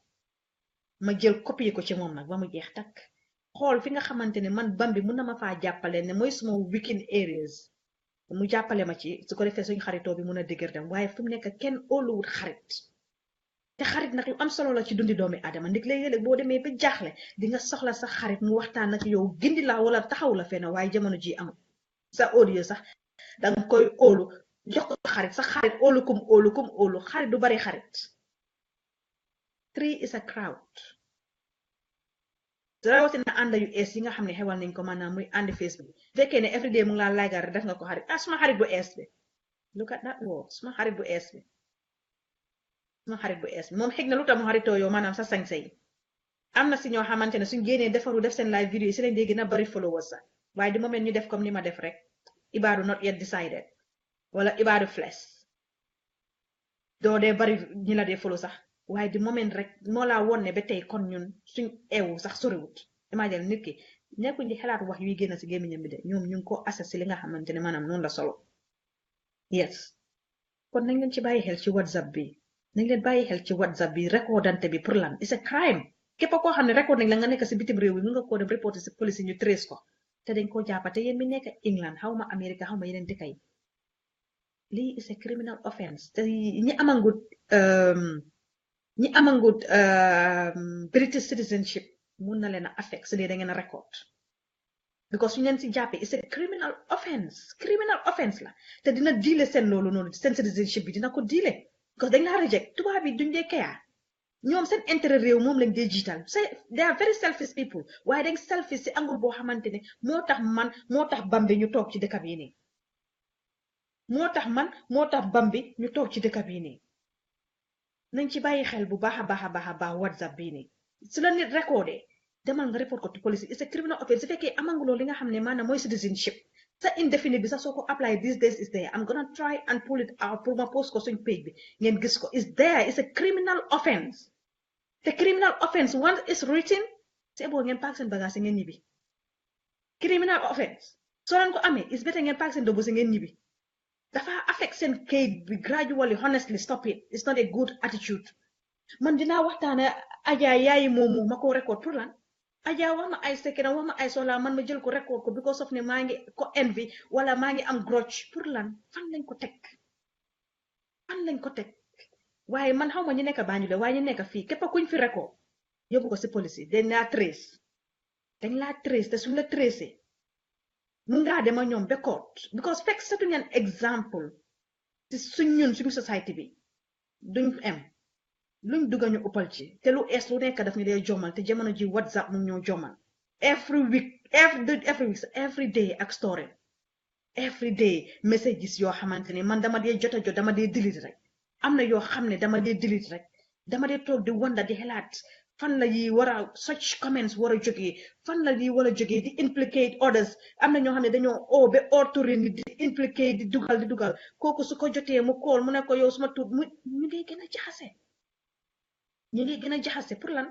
ma jël copier ko ci moom nag ba mu jeex takk xool fi nga xamante ne man Bambi mun na ma faa jàppale ne mooy suma weekend areas mu jàppale ma ci su ko defee suñ xaritoo bi mun a dëgër dem waaye fu mu nekk kenn óoluwut xarit te xarit nag lu am solo la ci dundi doomi aadama ndig léeg-léeg boo demee ba jaaxle di nga soxla sa xarit mu waxtaan ak yow gindi la wala taxaw la fenn waaye jamono ji amul sa audio sax danga koy óolu jox ko xarit sa xarit óolu xarit du bari xarit 3 is a crowd rawatina ànd yu ees yi nga xam ne xewal nañ ko maanaam muy ànd Facebook fekkee ne everyday mu ngi laa laagar def nga ko xarit suma xarit bu ees bi look at that word suma xarit bu ees bi moom xëy na lu tax mu xaritoo yow maanaam sa sañse yi am na si ñoo xamante ne suñ génnee defaru def seen live video yi si lañ dee gën a bari followers sax waaye di moment ñu def comme ni ma def rek ibaadu not yet decided wala ibaadu flesh doo dee bari ñi la dee follow sax waaye di moment rek moo laa won ne ba tey kon ñun suñ eewu sax soriwut imagine nit ki nekkuñ di xalaat wax yuy génn si gémmiñam bi de ñoom ñu ngi ko assess si li nga xamante ne maanaam noonu la solo yes kon nañ leen ci bàyyi xel ci WhatsApp bi nañ leen bàyyi xel ci WhatsApp bi recordante bi pour lan it's a crime képp koo xam ne record nañ la nga nekk si bitim réew bi mun nga koo dem reporter si police ñu trace ko te dañ koo jàppate yéen mi nekk England xaw ma America xaw ma yeneen dëkk yi lii is a criminal offense te ñi amangut British citizenship mun na leen a affect su dee da ngeen a record because suñu leen si jàppee it's a criminal offense la te dina diile seen loolu noonu seen citizenship bi dina ko diile because dañ laa reject tubaab yi duñ dee kayaa ñoom seen intérêt réew moom lañ dee jiital they are very selfish people waaye dañ selfish si angle boo xamante ne moo tax Bambi ñu toog ci dëkk bii nii moo tax Bambi ñu toog ci dëkk bii nii nañ ci bàyyi xel bu baax a baax WhatsApp bii nii su la nit recordé demal nga report ko to police it's a criminal offense su fekkee amanguloo li nga xam ne maanaam mooy citizenship sa indefinite bi sax soo ko apply these days is there I'm gonna try and pull it out pour ma post ko suñ page bi ngeen gis ko is there it's a criminal offense the criminal offense once is written c'est bon ngeen paak seen bagage ngeen ñibbi criminal offense soo leen ko amee is better ngeen paak seen dobu si ngeen ñibbi dafa affect seen kayit bi gradually honestly stop it it's not a good attitude man dinaa waxtaane Adja yaayi moomu ma ko record pour lan Adja wax ma ay secret wax ma ay soxla man ma jël ko record ko because of ne maa ngi ko envy wala maa ngi am grudge pour lan fan lañ ko teg waaye man xaw ma ñu nekk Banjul waaye ñu nekk fii képp kuñ fi record yóbbu ko si police yi dañ laa trace te suñ la tracé mun ngaa dem ak ñoom ba court because fekk setu ngeen exemple si suñu society bi duñ am luñ dugga ñu uppal ci te lu ees lu nekk daf ñu dee jomal te jamono ji WhatsApp mu ñoo jomal every week every day ak story every day messages yoo xamante ne man dama dee jot dama dee delete rek am na yoo xam ne dama dee delete rek dama dee toog di wanda di xalaat fan la yi war a such comments war a jógee fan la yi war a jógee di implicate others am na ñoo xam ne dañoo ba orturi ni di implicate di dugal kooku su ko jotee mu kool mu ne ko yow suma tuut mu ñu ngi gën a jaxase pour lan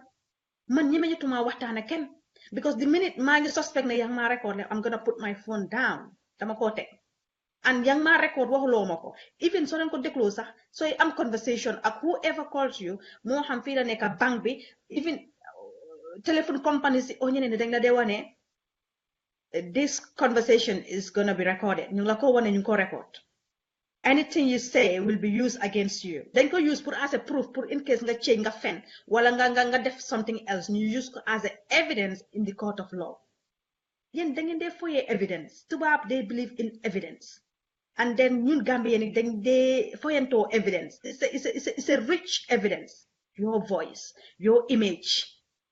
man ñi meñetuma waxtaana kenn because the minute maa ngi suspect ne yang maa record ne I'm gonna put my phone down dama koo teg and yang maa record waxuloo ma ko even soo leen ko dégloo sax sooy am conversation ak whoever calls you moo xam fii la nekk bank bi even telephone companies o ñeneen ne dañ la dee wane this conversation is gonna be recorded ñu la ko wane ñu ko record anything you say will be used against you dañ ko use pour as a proof pour in case nga change nga fen wala nga def something else ñu use ko as a evidence in the court of law yéen da ngeen dee foyee evidence tubaab they believe in evidence and then ñun Gambien dañ dee foyantoo evidence it's a rich evidence your voice your image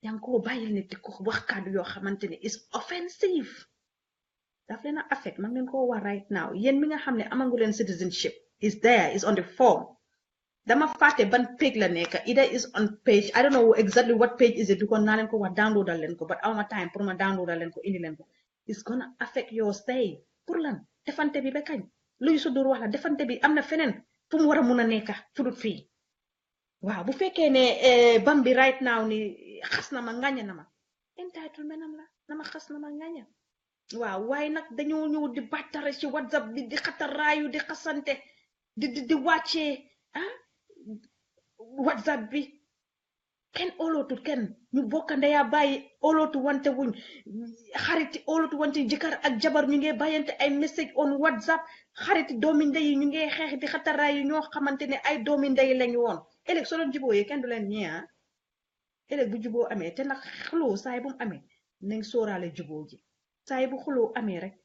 yaa ngi koo bàyyil nit di ko wax kàddu yoo xamante ne is offensive daf leen a affect man ngeen koo wax right now yéen mi nga xam ne amangu leen citizenship is there is on the form dama fàtte ban page la nekk either is on page I don't know exactly what page is it because naa leen ko wax downloadal leen ko but awma time pour ma downloadal leen ko indi leen ko it's gonna affect your stay pour lan defante bi ba kañ luy su dur wax la defante bi am na feneen fu mu war a mun a nekka fudut fii waaw bu fekkee ne bam bi right now ni xas na ma ŋàñña na ma entitlement am la na ma xas na ma ŋàñña waaw waaye nag dañoo ñëw di battare ci WhatsApp bi di xataraayu di xasante di wàccee WhatsApp bi kenn óolootu kenn ñu bokk ndeyaa bàyyi óolootu wante wuñ xariti óolootu wante jëkkër ak jabar ñu ngi bàyyante ay message on WhatsApp xariti doomi ndey ñu ngi xeex di xataraayu ñoo xamante ne ay doomi ndey lañu woon ëllëg soo doon juboo yi kenn du leen ñee ëllëg bu juboo amee te nag xuloo saay bu mu amee nañ sóoraale juboo ji saay bu xuloo amee rek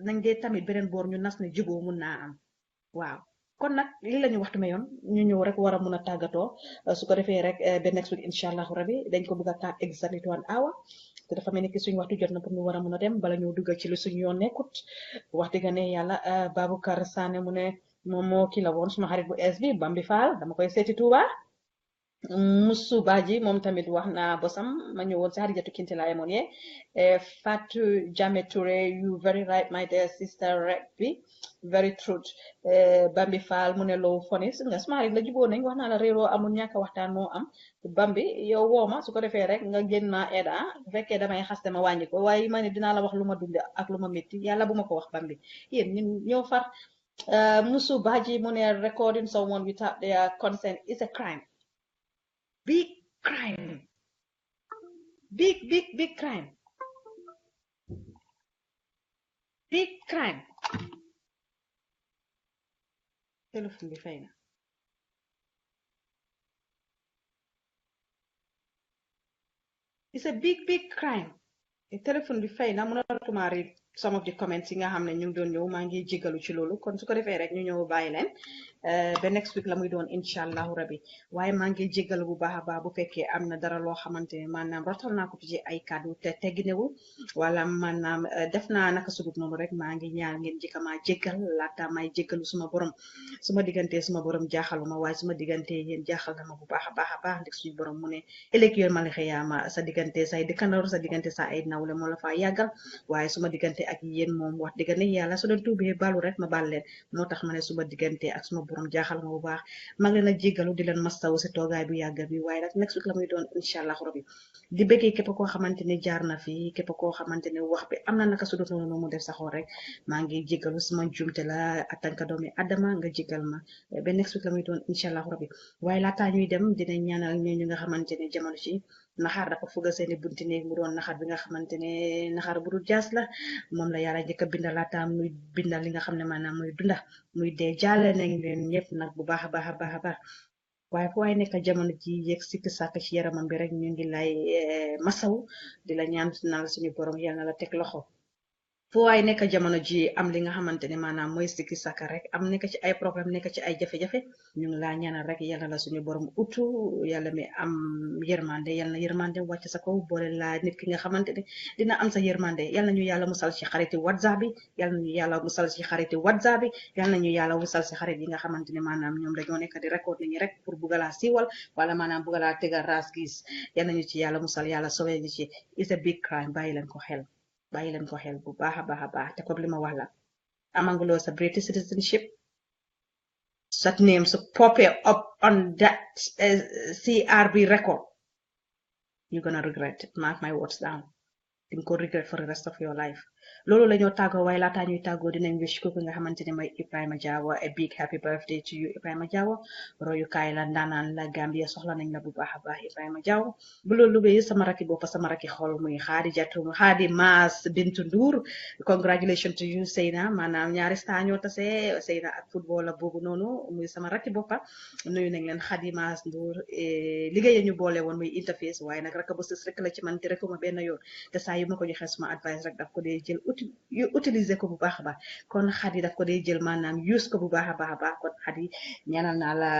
nañ dee tamit beneen boor ñu nas ne juboo mun naa am waaw kon nag li la ñu waxtu mayoon ñu ñëw rek war a mun a tàggatoo su ko defee rek ba next week incha allahu rabi dañ ko bëgg a taat exactly 1 hour te dafa mel ni ki suñu waxtu jot na pour ñu war a mun a dem bala ñoo duggal ci lu suñu yoon nekkut wax dëgg ne yàlla Baboucar Sané mu ne moom moo kii la woon suma xarit bu es bi Bambi Fall dama koy seeti Tuuba Musu Baji moom tamit wax na bosam ma ñëwoon si Hadijatu Kinte laa yemoon ye Fatou Jame Touré you very right my dear sister rek bi very truth Bambi Fall mu ne loo fonis nga suma xarit la juboo nañ wax naa la réeroo amul ñàkk waxtaan moo am Bambi yow wooma su ko defee rek nga génn ma eda bu fekkee damay xaste ma wàññi ko waaye ma ne dinaa la wax lu ma dunde ak lu ma métti yàlla bu ma ko wax Bambi yéen ñun ñoo far Musu Baji mu ne recording someone without their consent is a crime big crime big crime big crime téléphone bi fay na it's a big crime téléphone bi fay na mënatuma read some of the comments yi nga xam ne ñu ngi doon ñëw maa ngi jégalu ci loolu kon su ko defee rek ñu ñëw bàyyi leen ba next week la muy doon incha allahu rabi waaye maa ngi jégalu bu baax a baax bu fekkee am na dara loo xamante ne maanaam rotal naa ko ci ay kàddu te tegginewul wala maanaam def naa naka sudut noonu rek maa ngi ñaan ngeen jëkka maa jégal laata may jégalu suma borom jaaxaluma waaye suma diggante yéen jaaxal na ma bu baax a baax ndik suñu borom mu ne ëllëg yoon ma la xiyaama sa diggante say dëkkandoor sa diggante sa ay nawle moo la faa yàggal waaye suma diggante diggante ak yéen moom wax dëgg ne yàlla su doon tuubee balu rek ma baal leen moo tax ma ne suma diggante ak suma borom jaaxal ma bu baax maa ngi leen a jéggalu di leen mastawu si toogaay bu yàgg bi waaye nag next week la muy doon incha allah rabbi di bëggee képp koo xamante ne jaar na fi képp koo xamante ne wax bi am na naka su doon noonu mu def saxoo rek maa ngi jéggalu suma jumte la atanka doomi adama nga jéggal ma ba next week la muy doon incha allah rabbi waaye laataa ñuy dem dinañ ñaanal ñooñu nga xamante ne jamono ci naxaar dafa fugga seeni bunti néeg mu doon naxaar bi nga xamante ne naxaar bu dul jaas la moom la yàlla njëkk a bindal laataa muy bindal li nga xam ne maanaam muy dunda muy dee jaale nañ leen ñëpp nag bu baax a baax a baax a baax waaye fu waay nekk jamono ji yegg sikk sàkk ci yaramam bi rek ñu ngi lay masaw di la ñaan naan suñu borom yal na la teg loxo fu waay nekk jamono ji am li nga xamante ne maanaam mooy sikki sàkka rek am nekk ci ay problème nekk ci ay jafe-jafe ñu ngi laa ñaanal rek yal na la suñu borom utu yàlla mi am yërmande yal na yërmande wàcc sa kaw boole laa nit ki nga xamante ne dina am sa yërmande yal nañu yàlla musal ci xariti whatsapp bi yal nañu yàlla musal ci xariti whatsapp bi yal nañu yàlla musal ci xarit yi nga xamante ne maanaam ñoom dañoo nekk di record nañu rek pour buggalaa siiwal wala maanaam buggalaa tegal ras gis yal nañu ci yàlla musal yàlla sowee ñu ci is a big crime bàyyi leen ko xel bàyyi leen ko xel bu baax a baax a baax te comme li ma wax la amanguloo sa British citizenship that name so pop it up on that CRB record you're gonna regret it mark my words down di nga ko regret for the rest of your life loolu la ñoo tàggoo waaye laataa ñuy tàggoo dinañ wish ko nga xamante ne mooy Ibrahima Jawo a big happy birthday to you Ibrahima Jawo royukaay la ndaanaan la Gambia soxla nañ la bu baax a baax Ibrahima Jawo bu loolu lubee sama rakki boppa sama rakki xol muy Xaadi Maas Bintu Ndour congratulations to you Seyna maanaam ñaari star ñoo tase Seyna ak football la boobu noonu muy sama rakki boppa nuyu nañ leen Xaadi Maas Ndour liggéey ñu boole woon muy interface waaye nag rek bu sës rek la ci man te rekuma benn yoon te saa yu ma ko joxee suma advice rek daf ko dee jël utiliser ko bu baax a baax kon Xadi daf ko dee jël maanaam use ko bu baax a baax a baax kon Xadi ñaanal naa la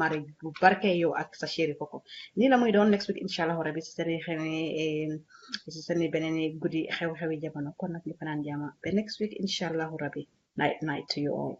mari bu barke yow ak sa chéri koko nii la muy doon next week incha allah rabi si seen beneen guddi xew-xewi jamono kon nag ñu fanaan jàmm ba next week incha allah rabi night to you all